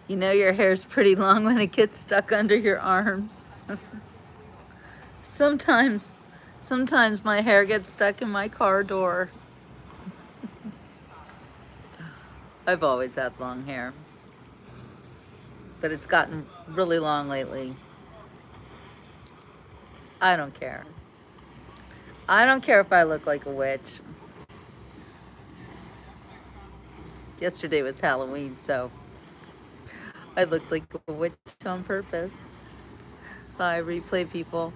You know your hair's pretty long when it gets stuck under your arms. Sometimes, sometimes my hair gets stuck in my car door. I've always had long hair, but it's gotten really long lately. I don't care. I don't care if I look like a witch. Yesterday was Halloween, so I looked like a witch on purpose. Bye, replay people.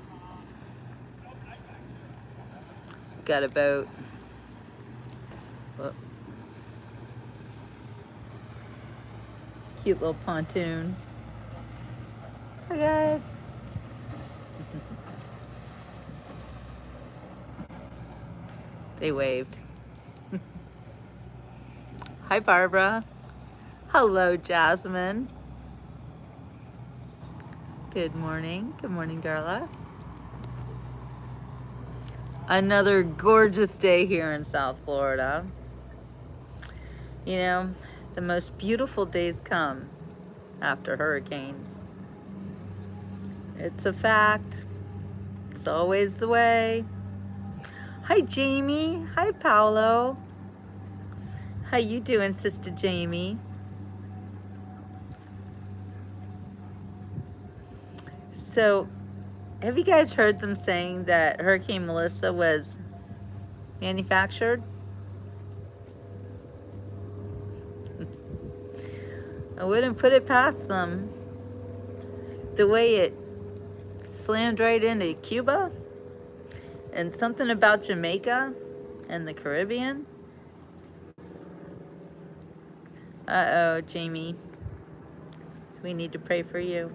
Got a boat. Whoop. Cute little pontoon. Hi, guys. They waved. Hi, Barbara. Hello, Jasmine. Good morning. Good morning, Darla. Another gorgeous day here in South Florida. You know, the most beautiful days come after hurricanes. It's a fact. It's always the way. Hi, Jamie. Hi, Paolo. How you doing, Sister Jamie? So, have you guys heard them saying that Hurricane Melissa was manufactured? I wouldn't put it past them. The way it slammed right into Cuba and something about Jamaica and the Caribbean. Uh-oh, Jamie. We need to pray for you.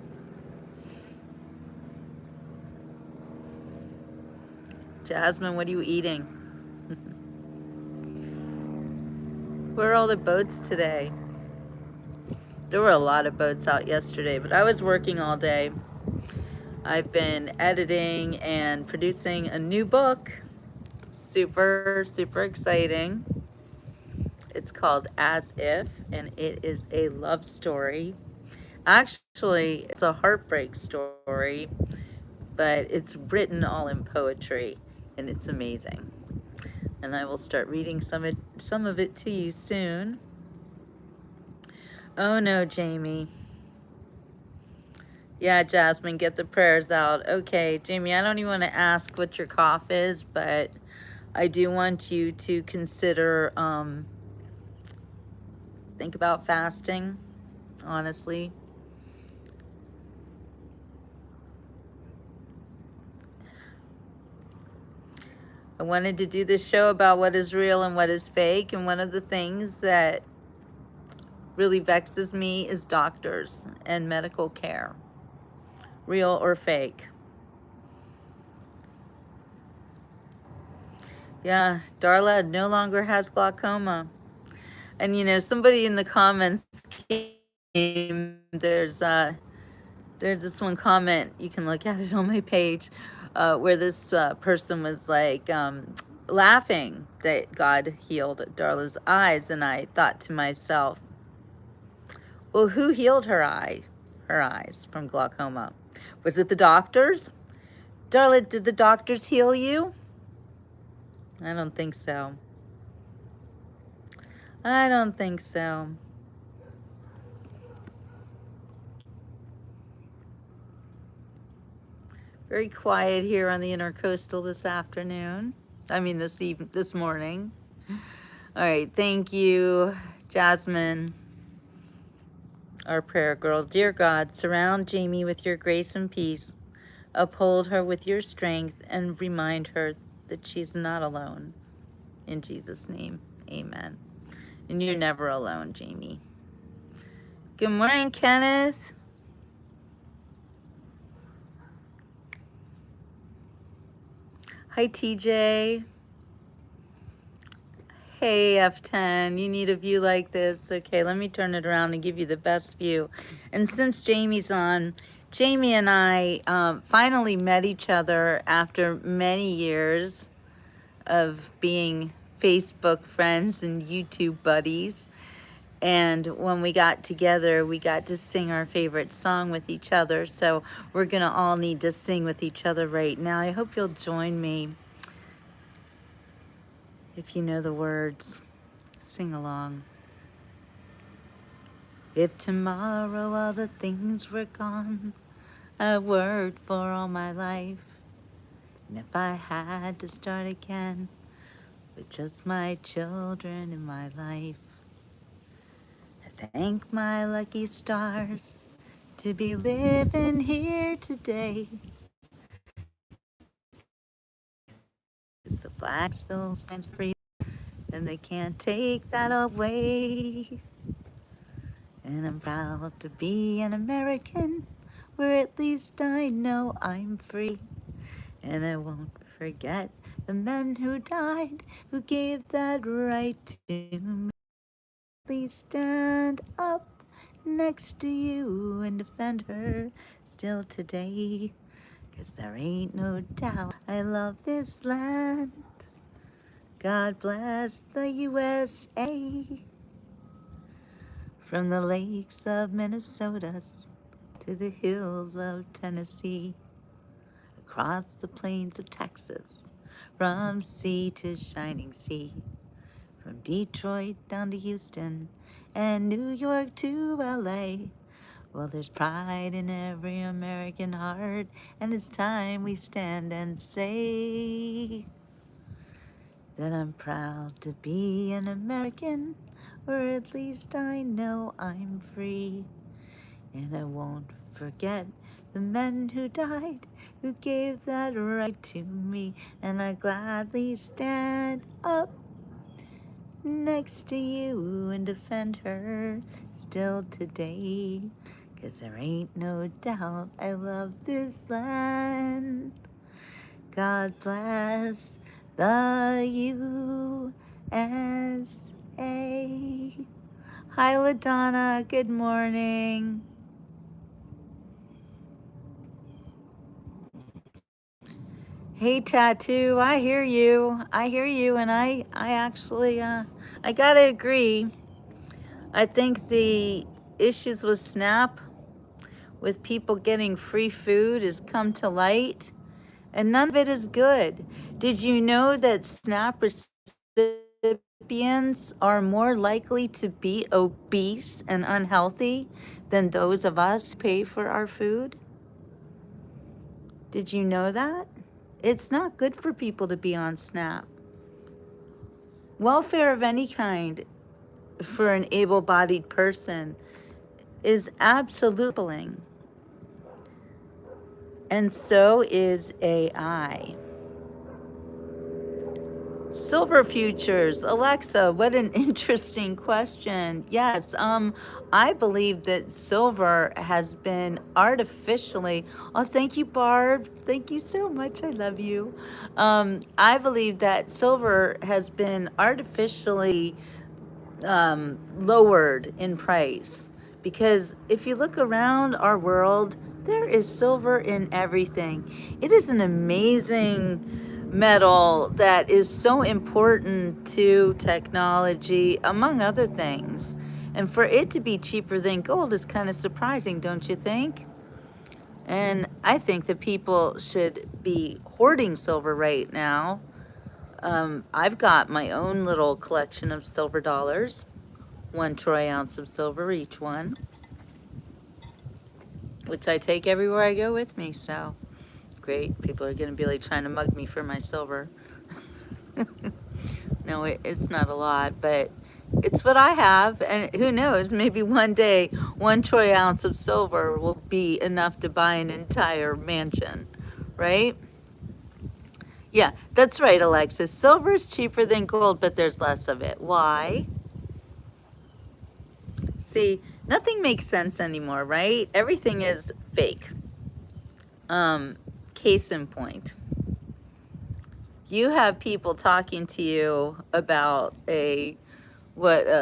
Jasmine, what are you eating? Where are all the boats today? There were a lot of boats out yesterday, but I was working all day. I've been editing and producing a new book. Super, super exciting. It's called As If, and it is a love story. Actually, it's a heartbreak story, but it's written all in poetry, and it's amazing. And I will start reading some of it to you soon. Oh no, Jamie. Yeah, Jasmine, get the prayers out. Okay, Jamie, I don't even want to ask what your cough is, but I do want you to consider, think about fasting, honestly. I wanted to do this show about what is real and what is fake, and one of the things that really vexes me is doctors and medical care, real or fake. Yeah, Darla no longer has glaucoma. And you know, somebody in the comments came, there's this one comment, you can look at it on my page, where this person was like laughing that God healed Darla's eyes, and I thought to myself, well, who healed her eyes from glaucoma? Was it the doctors? Darla, did the doctors heal you? I don't think so. I don't think so. Very quiet here on the Intercoastal this afternoon. I mean, this morning. All right, thank you, Jasmine, our prayer girl. Dear God, surround Jamie with your grace and peace. Uphold her with your strength and remind her that she's not alone. In Jesus' name, amen. And you're never alone, Jamie. Good morning, Kenneth. Hi, TJ. Hey, F10, you need a view like this. Okay, let me turn it around and give you the best view. And since Jamie's on, Jamie and I finally met each other after many years of being Facebook friends and YouTube buddies. And when we got together, we got to sing our favorite song with each other. So we're going to all need to sing with each other right now. I hope you'll join me if you know the words. Sing along. If tomorrow all the things were gone I worked for all my life, and if I had to start again with just my children in my life, I thank my lucky stars to be living here today. 'Cause the flag still stands free, and they can't take that away. And I'm proud to be an American, where at least I know I'm free. And I won't forget the men who died, who gave that right to me. Please stand up next to you and defend her still today. 'Cause there ain't no doubt I love this land. God bless the USA. From the lakes of Minnesota to the hills of Tennessee, across the plains of Texas, from sea to shining sea, from Detroit down to Houston and New York to LA. Well, there's pride in every American heart, and it's time we stand and say that I'm proud to be an American, or at least I know I'm free. And I won't forget the men who died, who gave that right to me. And I gladly stand up next to you and defend her still today. 'Cause there ain't no doubt I love this land. God bless the USA. Hi, LaDonna. Good morning. Hey, Tattoo. I hear you. I hear you, and I actually, I gotta agree. I think the issues with SNAP, with people getting free food, has come to light, and none of it is good. Did you know that SNAP recipients are more likely to be obese and unhealthy than those of us who pay for our food? Did you know that? It's not good for people to be on SNAP. Welfare of any kind for an able-bodied person is absolutely, and so is AI. Silver futures, Alexa, what an interesting question. Yes, I believe that silver has been artificially, oh, thank you, Barb. Thank you so much. I love you. I believe that silver has been artificially lowered in price, because if you look around our world, there is silver in everything. It is an amazing metal that is so important to technology, among other things. And for it to be cheaper than gold is kind of surprising, don't you think? And I think that people should be hoarding silver right now. I've got my own little collection of silver dollars, 1 troy ounce of silver each one, which I take everywhere I go with me. So great. People are going to be like trying to mug me for my silver. No, it's not a lot, but it's what I have. And who knows, maybe one day 1 troy ounce of silver will be enough to buy an entire mansion, right? Yeah, that's right, Alexis. Silver is cheaper than gold, but there's less of it. Why? See, nothing makes sense anymore, right? Everything is fake. Case in point. You have people talking to you about a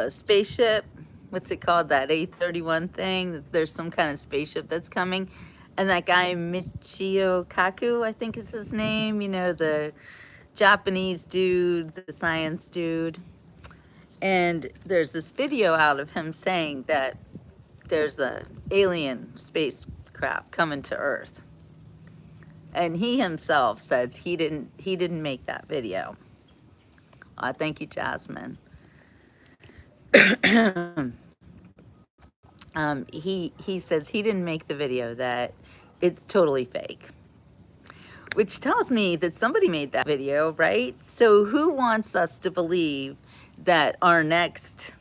spaceship, what's it called, that A31 thing? There's some kind of spaceship that's coming. And that guy Michio Kaku, I think is his name, you know, the Japanese dude, the science dude. And there's this video out of him saying that there's a alien spacecraft coming to Earth. And he himself says he didn't make that video. Thank you, Jasmine. He says he didn't make the video, that it's totally fake. Which tells me that somebody made that video, right? So who wants us to believe that our next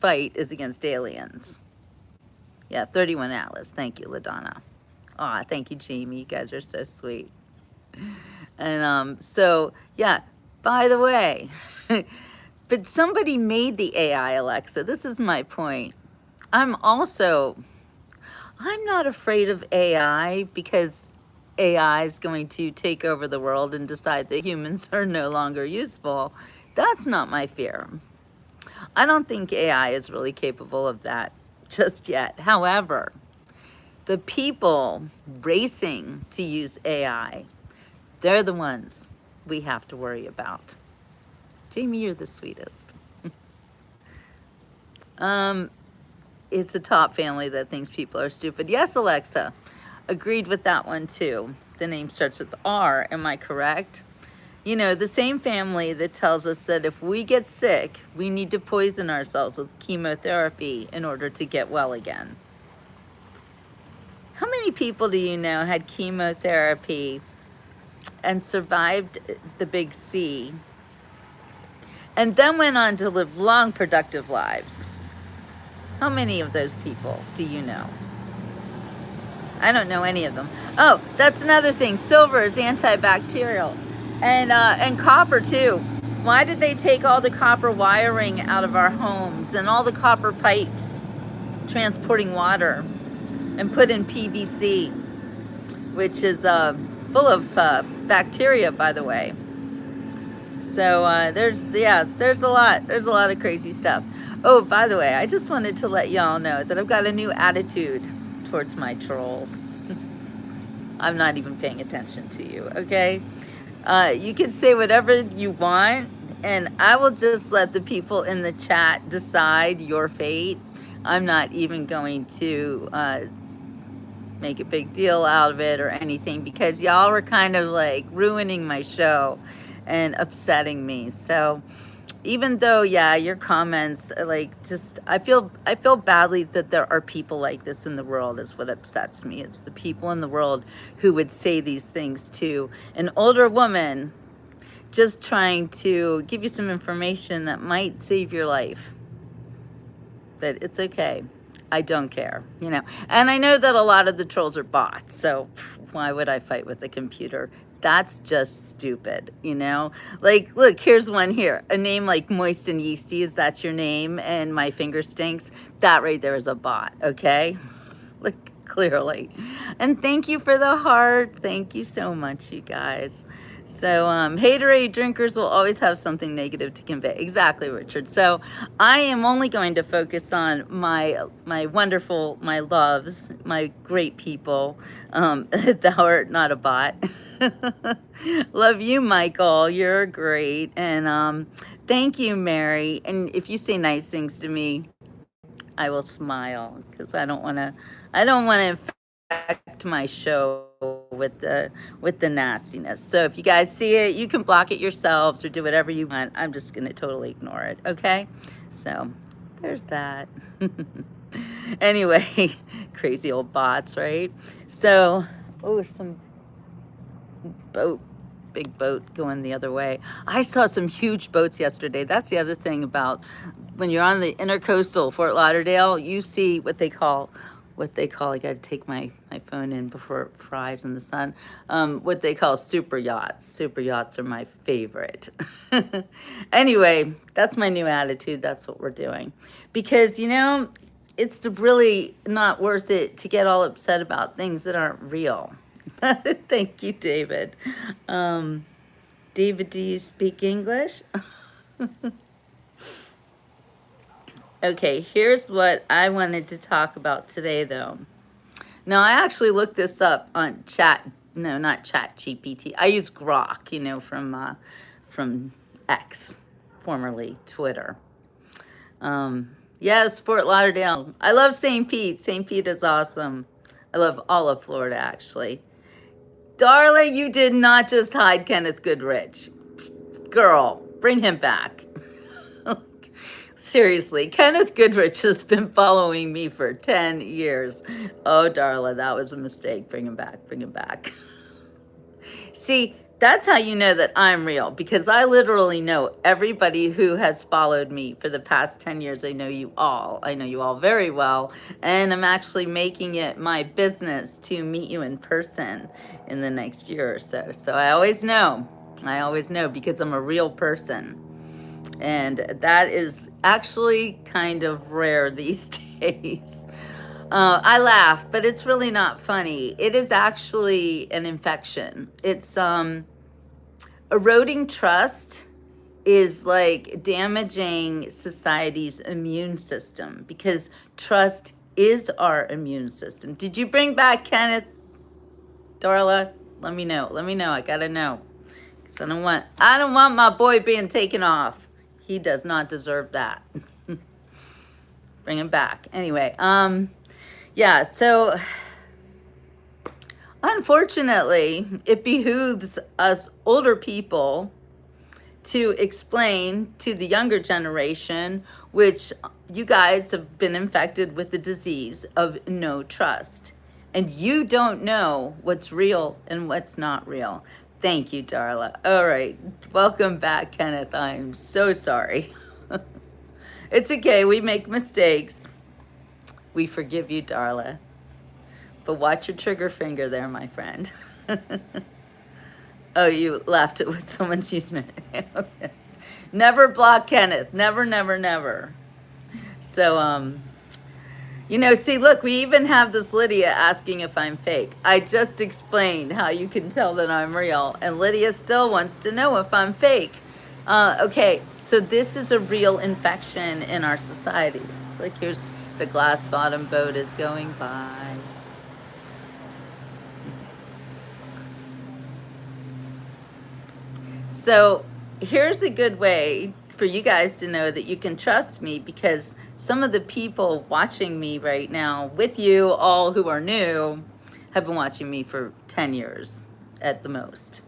fight is against aliens? Yeah, 31 Atlas. Thank you, LaDonna. Aw, thank you, Jamie. You guys are so sweet. And so, yeah, by the way, but somebody made the AI Alexa. This is my point. I'm not afraid of AI because AI is going to take over the world and decide that humans are no longer useful. That's not my fear. I don't think AI is really capable of that just yet. However, the people racing to use AI, they're the ones we have to worry about. Jamie, you're the sweetest. It's a top family that thinks people are stupid. Yes, Alexa, agreed with that one too. The name starts with R, am I correct? You know, the same family that tells us that if we get sick, we need to poison ourselves with chemotherapy in order to get well again. How many people do you know had chemotherapy and survived the big C and then went on to live long, productive lives? How many of those people do you know? I don't know any of them. Oh, that's another thing. Silver is antibacterial. And copper too. Why did they take all the copper wiring out of our homes and all the copper pipes transporting water and put in PVC, which is full of bacteria, by the way. So there's a lot of crazy stuff. Oh, by the way, I just wanted to let y'all know that I've got a new attitude towards my trolls. I'm not even paying attention to you, okay? You can say whatever you want, and I will just let the people in the chat decide your fate. I'm not even going to make a big deal out of it or anything, because y'all were kind of like ruining my show and upsetting me. So even though, yeah, your comments like just, I feel badly that there are people like this in the world is what upsets me. It's the people in the world who would say these things to an older woman just trying to give you some information that might save your life. But it's okay. I don't care, you know. And I know that a lot of the trolls are bots, so why would I fight with a computer? That's just stupid, you know? Like, look, here's one here. A name like Moist and Yeasty, is that your name? And my finger stinks. That right there is a bot, okay? Like, clearly. And thank you for the heart. Thank you so much, you guys. So haterade drinkers will always have something negative to convey. Exactly, Richard. So I am only going to focus on my wonderful, my loves, my great people. Thou art not a bot. Love you, Michael. You're great. And thank you, Mary. And if you say nice things to me, I will smile, because I don't want to infect my show with the nastiness. So if you guys see it, you can block it yourselves or do whatever you want. I'm just going to totally ignore it. Okay. So there's that. Anyway, crazy old bots, right? So, oh, some big boat going the other way. I saw some huge boats yesterday. That's the other thing about when you're on the intercoastal Fort Lauderdale, you see what they call, I got to take my phone in before it fries in the sun, what they call super yachts. Super yachts are my favorite. Anyway, that's my new attitude. That's what we're doing. Because, you know, it's really not worth it to get all upset about things that aren't real. Thank you, David. David, do you speak English? Okay, here's what I wanted to talk about today, though. Now, I actually looked this up on not ChatGPT. I use Grok, you know, from X, formerly Twitter. Yes, Fort Lauderdale. I love St. Pete. St. Pete is awesome. I love all of Florida, actually. Darling, you did not just hide Kenneth Goodrich. Girl, bring him back. Seriously, Kenneth Goodrich has been following me for 10 years. Oh, Darla, that was a mistake. Bring him back. Bring him back. See, that's how you know that I'm real, because I literally know everybody who has followed me for the past 10 years. I know you all. I know you all very well. And I'm actually making it my business to meet you in person in the next year or so. So I always know. I always know because I'm a real person. And that is actually kind of rare these days. I laugh, but it's really not funny. It is actually an infection. It's eroding trust is like damaging society's immune system, because trust is our immune system. Did you bring back Kenneth, Darla? Let me know. Let me know. I gotta know. Because I don't want my boy being taken off. He does not deserve that. Bring him back. Anyway, yeah, so unfortunately, it behooves us older people to explain to the younger generation, which you guys have been infected with the disease of no trust. And you don't know what's real and what's not real. Thank you, Darla. All right. Welcome back, Kenneth. I'm so sorry. It's okay. We make mistakes. We forgive you, Darla. But watch your trigger finger there, my friend. Oh, you left it with someone's username. Okay. Never block Kenneth. Never, never, never. So, you know, see, look, we even have this Lydia asking if I'm fake. I just explained how you can tell that I'm real, and Lydia still wants to know if I'm fake. Okay, so this is a real infection in our society. Like, here's the glass bottom boat is going by. So here's a good way for you guys to know that you can trust me, because some of the people watching me right now with you all who are new have been watching me for 10 years at the most.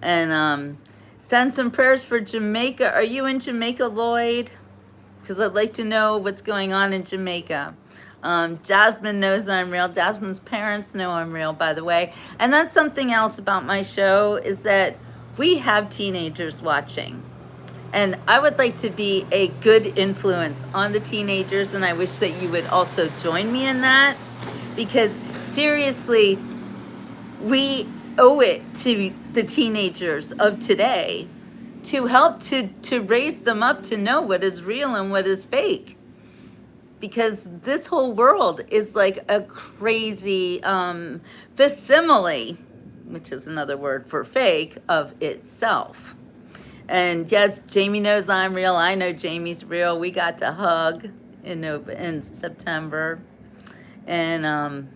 And send some prayers for Jamaica. Are you in Jamaica, Lloyd? Because I'd like to know what's going on in Jamaica. Jasmine knows I'm real. Jasmine's parents know I'm real, by the way. And that's something else about my show, is that we have teenagers watching. And I would like to be a good influence on the teenagers, and I wish that you would also join me in that, because seriously, we owe it to the teenagers of today to help to raise them up to know what is real and what is fake. Because this whole world is like a crazy facsimile, which is another word for fake, of itself. And yes, Jamie knows I'm real. I know Jamie's real. We got to hug in September. And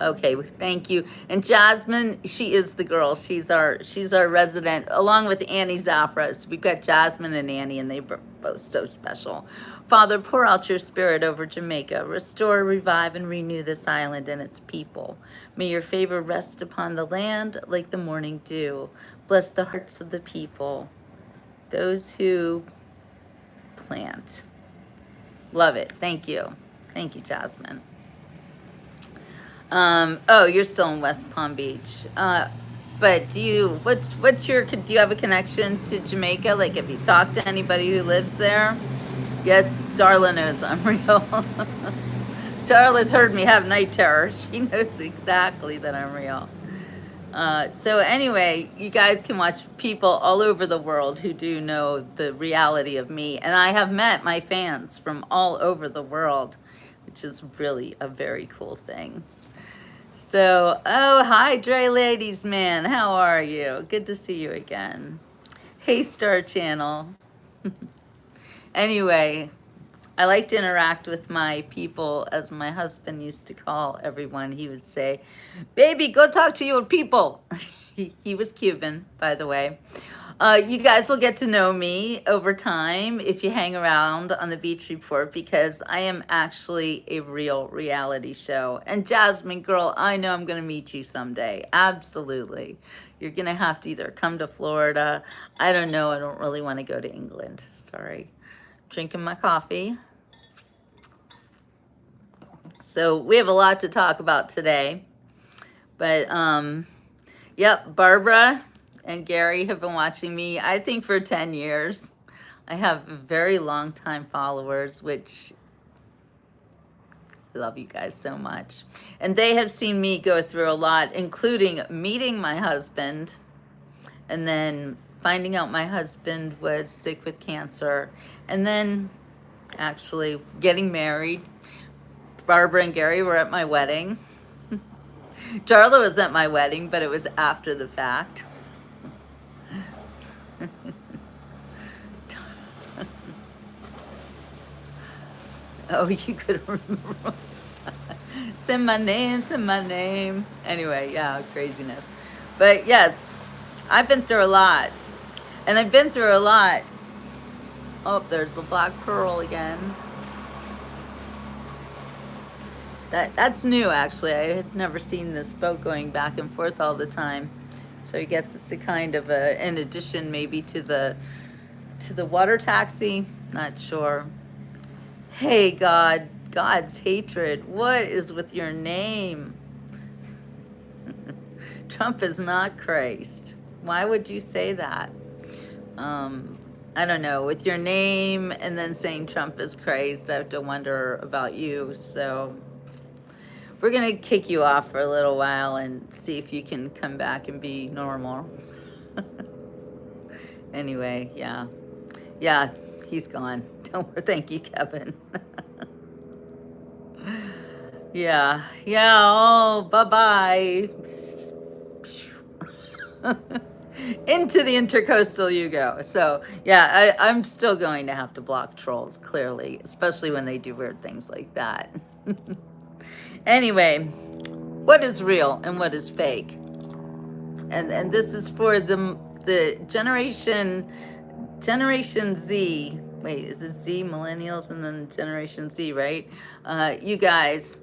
okay, thank you. And Jasmine, she is the girl. She's our resident, along with Annie Zafras. We've got Jasmine and Annie, and they were both so special. Father, pour out your spirit over Jamaica. Restore, revive, and renew this island and its people. May your favor rest upon the land like the morning dew. Bless the hearts of the people, those who plant. Love it. Thank you. Thank you, Jasmine. Oh, you're still in West Palm Beach. But do you have a connection to Jamaica? Like, have you talked to anybody who lives there? Yes, Darla knows I'm real. Darla's heard me have night terror. She knows exactly that I'm real. So anyway, you guys can watch people all over the world who do know the reality of me. And I have met my fans from all over the world, which is really a very cool thing. So, oh, hi, Dre Ladies Man. How are you? Good to see you again. Hey, Star Channel. Anyway, I like to interact with my people, as my husband used to call everyone. He would say, "Baby, go talk to your people." He was Cuban, by the way. You guys will get to know me over time if you hang around on the Beach Report, because I am actually a real reality show. And Jasmine, girl, I know I'm going to meet you someday. Absolutely. You're going to have to either come to Florida. I don't know. I don't really want to go to England. Sorry. Drinking my coffee. So we have a lot to talk about today. But, yep, Barbara and Gary have been watching me, I think, for 10 years. I have very long time followers, which I love you guys so much. And they have seen me go through a lot, including meeting my husband and then finding out my husband was sick with cancer, and then actually getting married. Barbara and Gary were at my wedding. Charla was at my wedding, but it was after the fact. Oh, you could remember. Send my name, send my name. Anyway, yeah, craziness. But yes, I've been through a lot. And I've been through a lot. Oh, there's the black pearl again. That's new, actually. I had never seen this boat going back and forth all the time. So I guess it's a kind of an addition maybe to the water taxi. Not sure. Hey, God, God's hatred. What is with your name? Trump is not Christ. Why would you say that? I don't know. With your name and then saying Trump is Christ, I have to wonder about you. So we're going to kick you off for a little while and see if you can come back and be normal. Anyway, yeah. Yeah, he's gone. Don't worry. Thank you, Kevin. Yeah. Oh, bye-bye. Into the intercoastal you go. So, yeah, I'm still going to have to block trolls, clearly, especially when they do weird things like that. Anyway, what is real and what is fake? And this is for the generation Z. Wait, is it Z, millennials, and then Generation Z, right? You guys,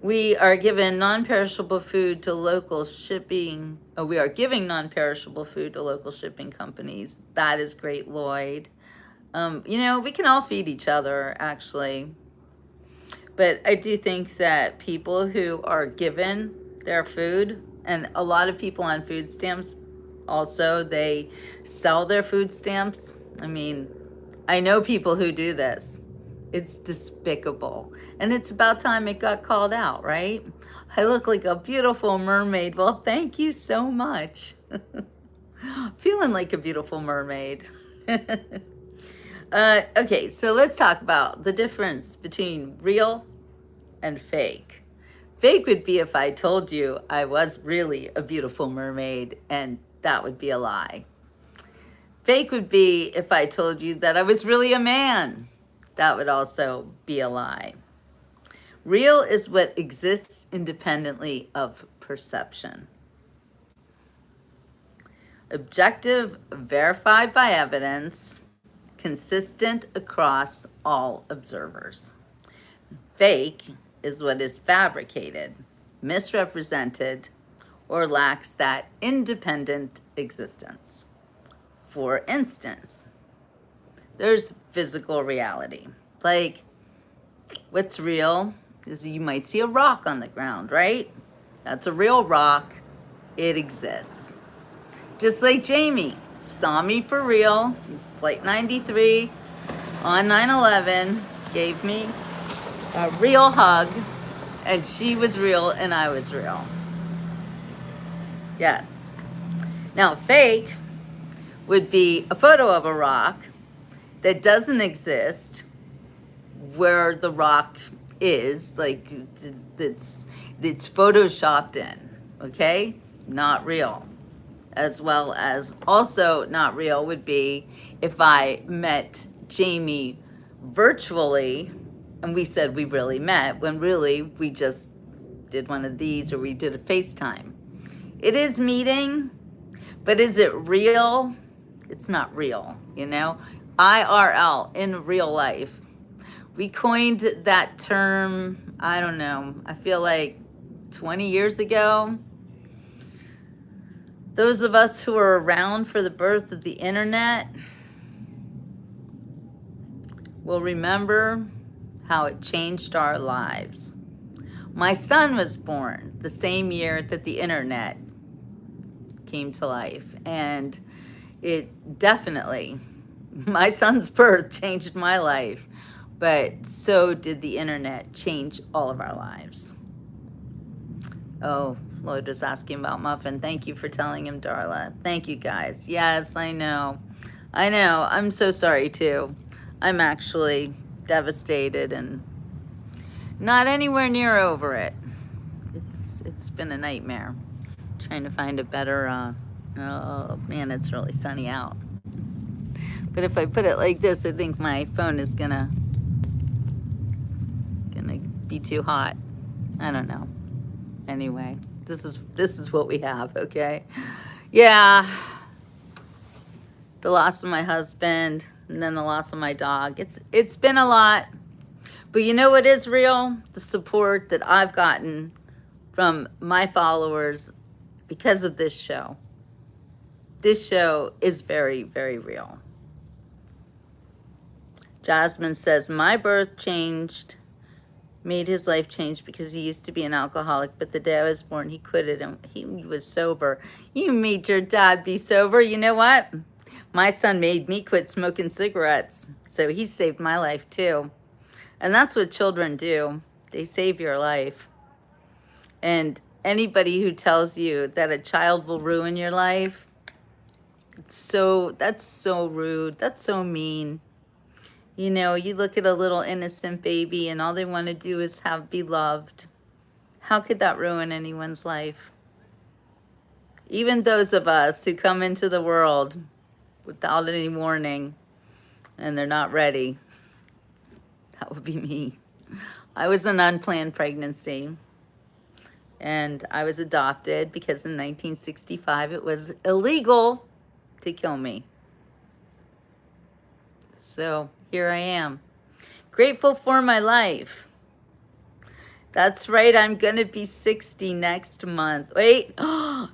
we are given non-perishable food to local shipping. We are giving non-perishable food to local shipping companies. That is great, Lloyd. We can all feed each other, actually. But I do think that people who are given their food, and a lot of people on food stamps also, they sell their food stamps. I mean, I know people who do this. It's despicable. And it's about time it got called out, right? I look like a beautiful mermaid. Well, thank you so much. Feeling like a beautiful mermaid. Okay, so let's talk about the difference between real and fake. Fake would be if I told you I was really a beautiful mermaid, and that would be a lie. Fake would be if I told you that I was really a man. That would also be a lie. Real is what exists independently of perception. Objective, verified by evidence, consistent across all observers. Fake is what is fabricated, misrepresented, or lacks that independent existence. For instance, there's physical reality. Like, what's real is you might see a rock on the ground, right? That's a real rock. It exists. Just like Jamie saw me for real, Flight 93 on 9/11, gave me a real hug, and she was real and I was real. Yes. Now, fake would be a photo of a rock that doesn't exist, where the rock is, like it's photoshopped in, okay? Not real. As well as also not real would be if I met Jamie virtually, and we said we really met when really we just did one of these or we did a FaceTime. It is meeting, but is it real? It's not real, you know? IRL, in real life. We coined that term, I don't know, I feel like 20 years ago. Those of us who were around for the birth of the internet will remember how it changed our lives. My son was born the same year that the internet came to life, and it definitely, my son's birth changed my life, but so did the internet change all of our lives. Oh, Lloyd was asking about Muffin. Thank you for telling him, Darla. Thank you, guys. Yes, I know. I know. I'm so sorry, too. I'm actually devastated and not anywhere near over it. It's been a nightmare. Trying to find a better, oh man, it's really sunny out. But if I put it like this, I think my phone is gonna be too hot. I don't know. Anyway, this is what we have, okay? Yeah. The loss of my husband and then the loss of my dog. It's been a lot. But you know what is real? The support that I've gotten from my followers because of this show. This show is very, very real. Jasmine says, my birth made his life change because he used to be an alcoholic, but the day I was born, he quit it and he was sober. You made your dad be sober. You know what? My son made me quit smoking cigarettes, so he saved my life too. And that's what children do. They save your life. And anybody who tells you that a child will ruin your life, that's so rude. That's so mean. You know, you look at a little innocent baby and all they want to do is be loved. How could that ruin anyone's life? Even those of us who come into the world without any warning and they're not ready, that would be me. I was an unplanned pregnancy and I was adopted because in 1965 it was illegal to kill me. So here I am, grateful for my life. That's right, I'm gonna be 60 next month. Wait, oh,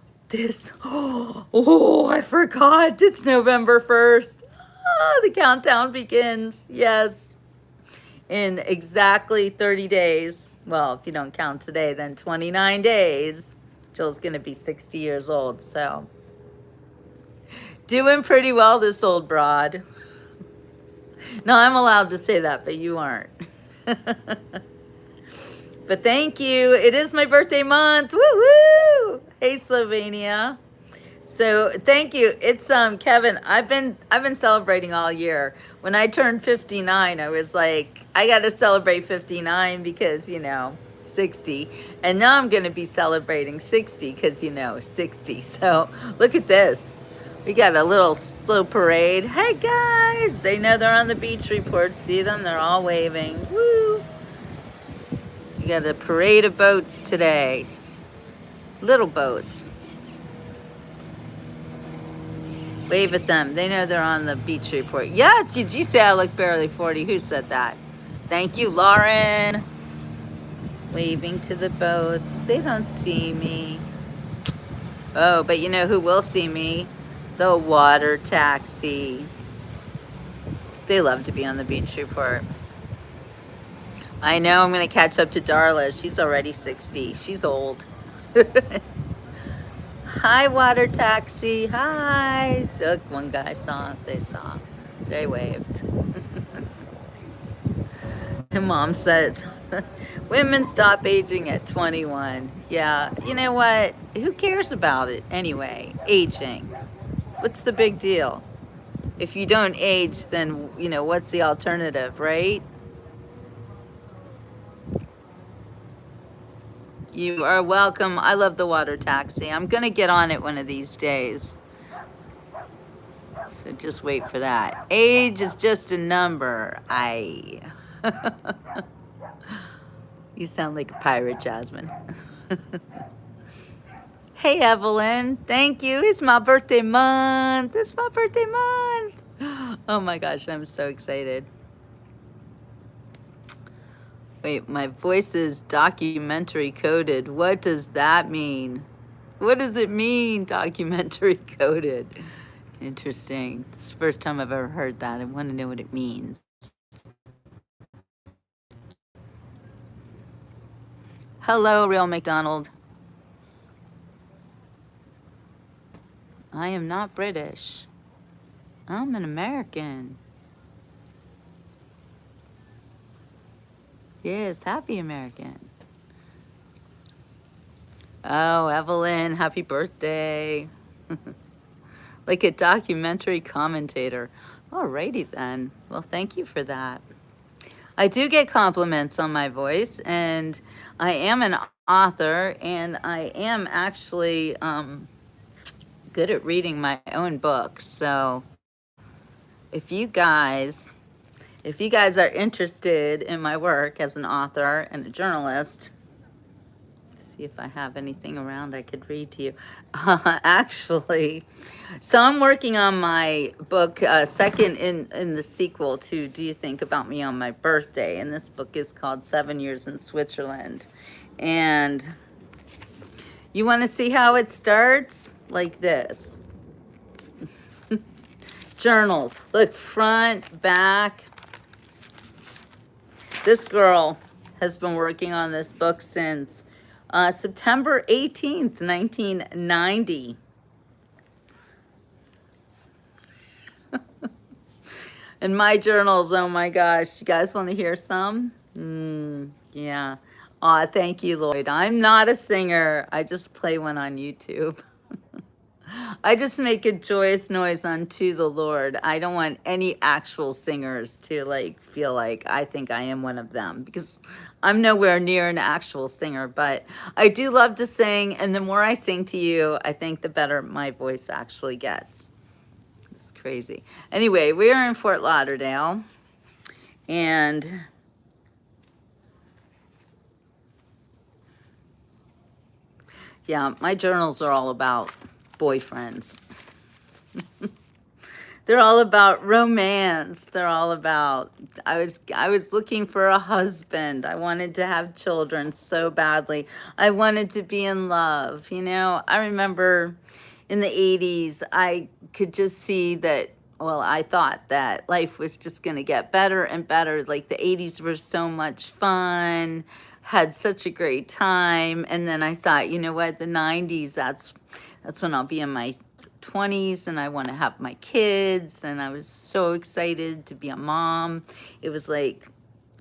I forgot, it's November 1st. The countdown begins, yes. In exactly 30 days, well, if you don't count today, then 29 days, Jill's gonna be 60 years old, so. Doing pretty well, this old broad. No, I'm allowed to say that, but you aren't. But thank you. It is my birthday month. Woo-woo! Hey, Slovenia. So thank you. It's Kevin. I've been celebrating all year. When I turned 59, I was like, I got to celebrate 59 because, you know, 60. And now I'm going to be celebrating 60 because, you know, 60. So look at this. We got a little slow parade. Hey guys, they know they're on the beach report. See them? They're all waving. Woo! You got a parade of boats today. Little boats. Wave at them. They know they're on the beach report. Yes, did you say I look barely 40? Who said that? Thank you, Lauren. Waving to the boats. They don't see me. Oh, but you know who will see me? The water taxi. They love to be on the beach report. I know I'm going to catch up to Darla. She's already 60. She's old. Hi, water taxi. Hi. Look, one guy saw. They waved. And Mom says, women stop aging at 21. Yeah, you know what? Who cares about it anyway? Aging. What's the big deal? If you don't age, then, you know, what's the alternative, right? You are welcome. I love the water taxi. I'm going to get on it one of these days. So just wait for that. Age is just a number. You sound like a pirate, Jasmine. Hey, Evelyn. Thank you. It's my birthday month. It's my birthday month. Oh my gosh, I'm so excited. Wait, my voice is documentary coded. What does that mean? What does it mean, documentary coded? Interesting. It's the first time I've ever heard that. I want to know what it means. Hello, Real McDonald. I am not British. I'm an American. Yes, happy American. Oh, Evelyn, happy birthday. Like a documentary commentator. Alrighty then. Well, thank you for that. I do get compliments on my voice, and I am an author, and I am actually good at reading my own books. So if you guys are interested in my work as an author and a journalist, see if I have anything around I could read to you. Actually, so I'm working on my book, second in the sequel to Do You Think About Me on My Birthday? And this book is called 7 Years in Switzerland. And you want to see how it starts? Like this. Journals. Look, front, back. This girl has been working on this book since September 18th, 1990. And my journals, oh my gosh. You guys want to hear some? Yeah. Aw, thank you, Lloyd. I'm not a singer. I just play one on YouTube. I just make a joyous noise unto the Lord. I don't want any actual singers to like feel like I think I am one of them, because I'm nowhere near an actual singer, but I do love to sing, and the more I sing to you, I think the better my voice actually gets. It's crazy. Anyway, we are in Fort Lauderdale, and yeah, my journals are all about boyfriends. They're all about romance. They're all about, I was looking for a husband. I wanted to have children so badly. I wanted to be in love. You know, I remember in the 80s, I could just see that, well, I thought that life was just going to get better and better. Like the 80s were so much fun, had such a great time. And then I thought, you know what, the 90s, that's when I'll be in my 20s and I want to have my kids, and I was so excited to be a mom. It was like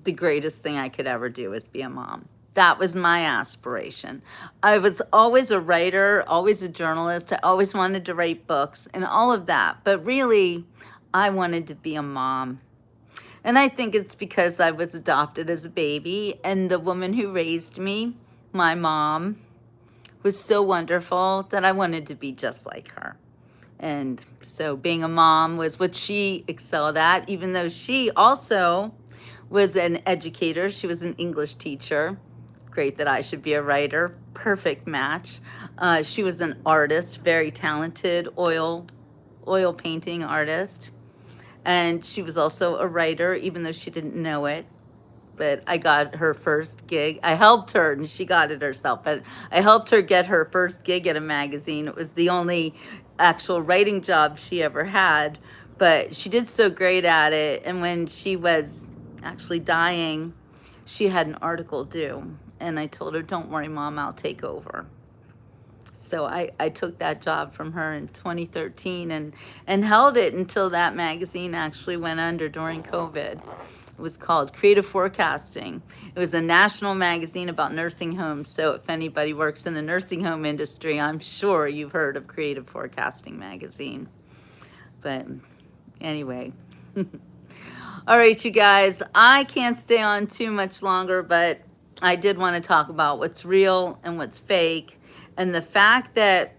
the greatest thing I could ever do was be a mom. That was my aspiration. I was always a writer, always a journalist. I always wanted to write books and all of that, but really I wanted to be a mom. And I think it's because I was adopted as a baby, and the woman who raised me, my mom, was so wonderful that I wanted to be just like her. And so being a mom was what she excelled at, even though she also was an educator. She was an English teacher. Great that I should be a writer. Perfect match. She was an artist, very talented oil painting artist. And she was also a writer, even though she didn't know it. But I got her first gig. I helped her, and she got it herself, but I helped her get her first gig at a magazine. It was the only actual writing job she ever had, but she did so great at it. And when she was actually dying, she had an article due, and I told her, don't worry, Mom, I'll take over. So I took that job from her in 2013 and held it until that magazine actually went under during COVID. It was called Creative Forecasting. It was a national magazine about nursing homes. So if anybody works in the nursing home industry, I'm sure you've heard of Creative Forecasting magazine. But anyway. All right, you guys, I can't stay on too much longer, but I did want to talk about what's real and what's fake, and the fact that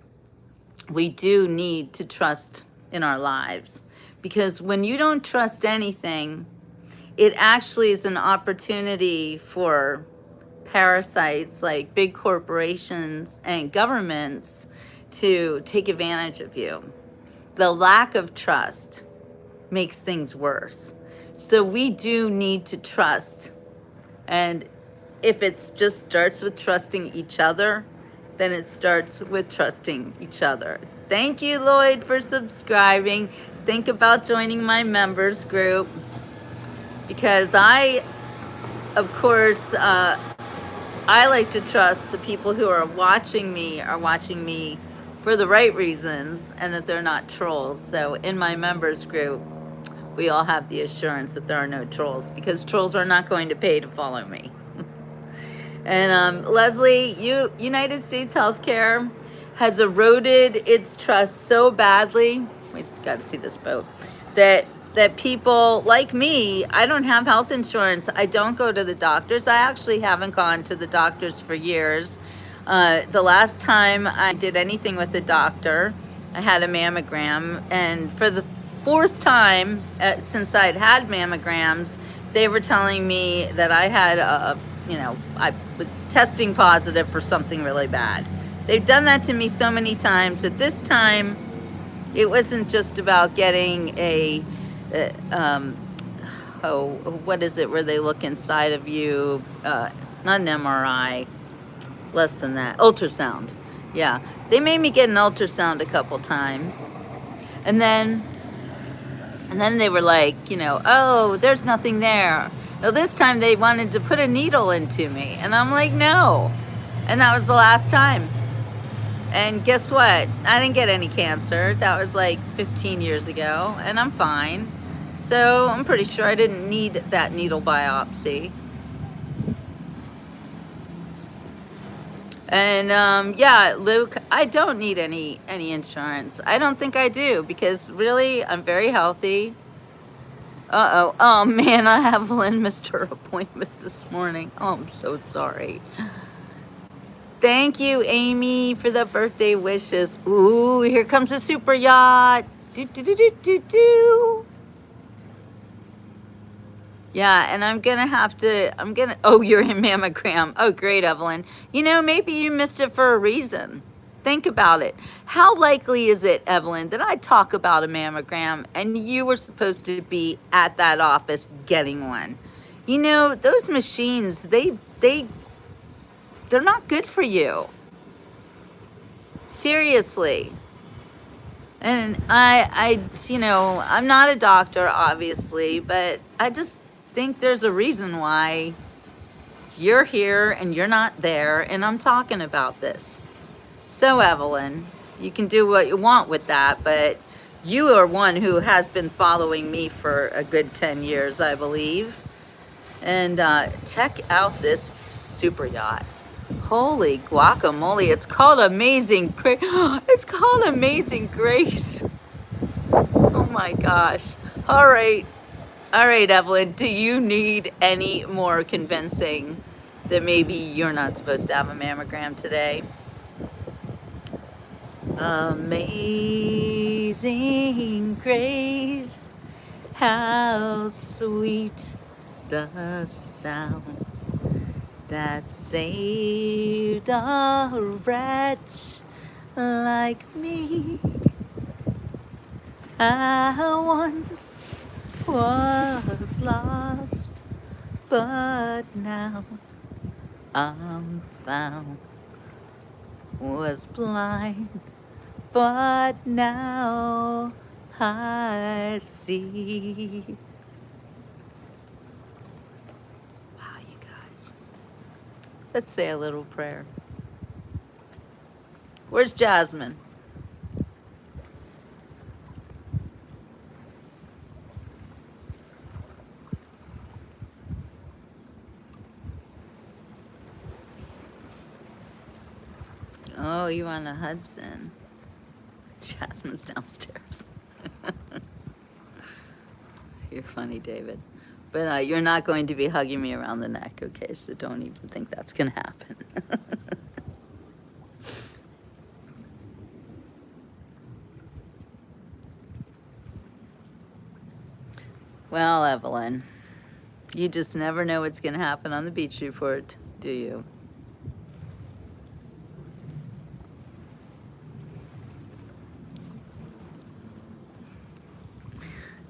we do need to trust in our lives. Because when you don't trust anything, it actually is an opportunity for parasites like big corporations and governments to take advantage of you. The lack of trust makes things worse. So we do need to trust. And if it just starts with trusting each other, then it starts with trusting each other. Thank you, Lloyd, for subscribing. Think about joining my members group, because of course, I like to trust the people who are watching me for the right reasons, and that they're not trolls. So in my members group, we all have the assurance that there are no trolls, because trolls are not going to pay to follow me. And Leslie, United States Healthcare has eroded its trust so badly. We got to see this boat. That people like me, I don't have health insurance. I don't go to the doctors. I actually haven't gone to the doctors for years. The last time I did anything with the doctor, I had a mammogram, and for the fourth time since I'd had mammograms, they were telling me that I had I was testing positive for something really bad. They've done that to me so many times that this time it wasn't just about getting what is it where they look inside of you? Not an MRI, less than that, ultrasound. Yeah, they made me get an ultrasound a couple times, and then they were like, oh, there's nothing there. Now this time they wanted to put a needle into me, and I'm like, no. And that was the last time. And guess what? I didn't get any cancer. That was like 15 years ago, and I'm fine. So I'm pretty sure I didn't need that needle biopsy. And yeah, Luke, I don't need any insurance. I don't think I do, because really I'm very healthy. Oh man, Evelyn missed her appointment this morning. Oh, I'm so sorry. Thank you, Amy, for the birthday wishes. Ooh, here comes a super yacht. Do, do, do, do, do, do. Yeah, and oh, you're in mammogram. Oh, great, Evelyn. Maybe you missed it for a reason. Think about it. How likely is it, Evelyn, that I talk about a mammogram and you were supposed to be at that office getting one? Those machines, they're not good for you. Seriously. And I'm not a doctor, obviously, but I just think there's a reason why you're here and you're not there, and I'm talking about this. So, Evelyn, you can do what you want with that, but you are one who has been following me for a good 10 years, I believe. And check out this super yacht. Holy guacamole. It's called Amazing Grace. It's called Amazing Grace. Oh my gosh. All right, Evelyn, do you need any more convincing that maybe you're not supposed to have a mammogram today? Amazing Grace, how sweet the sound that saved a wretch like me. I once was lost, but now I'm found. Was blind, but now I see. Wow, you guys. Let's say a little prayer. Where's Jasmine? Oh, you on the Hudson. Jasmine's downstairs. You're funny, David. But you're not going to be hugging me around the neck, okay? So don't even think that's going to happen. Evelyn. You just never know what's going to happen on the beach report, do you?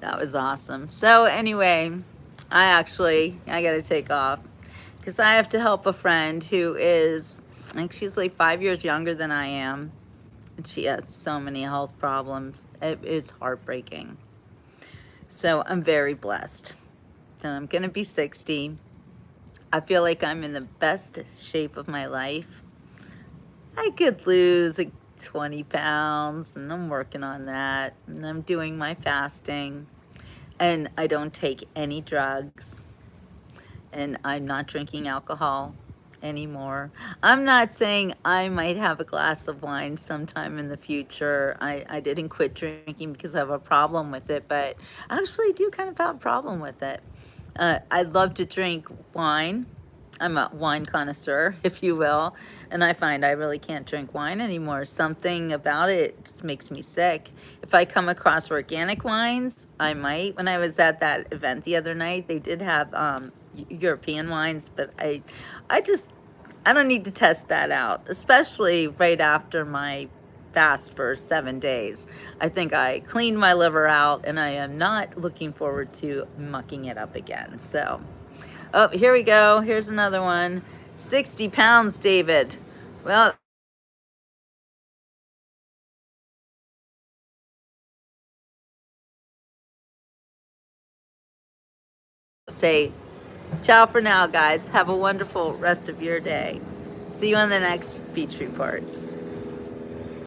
That was awesome. So anyway, I got to take off because I have to help a friend who is, I think she's like 5 years younger than I am. And she has so many health problems. It is heartbreaking. So I'm very blessed. And I'm going to be 60. I feel like I'm in the best shape of my life. I could lose like 20 pounds, and I'm working on that. And I'm doing my fasting. And I don't take any drugs. And I'm not drinking alcohol anymore. I'm not saying I might have a glass of wine sometime in the future. I didn't quit drinking because I have a problem with it, but I actually do kind of have a problem with it. I love to drink wine. I'm a wine connoisseur, if you will, and I find I really can't drink wine anymore. Something about it just makes me sick. If I come across organic wines, I might. When I was at that event the other night, they did have European wines, but I don't need to test that out, especially right after my fast for 7 days. I think I cleaned my liver out, and I am not looking forward to mucking it up again. So, oh, here we go. Here's another one. 60 pounds, David. Well, say ciao for now, guys. Have a wonderful rest of your day. See you on the next beach report.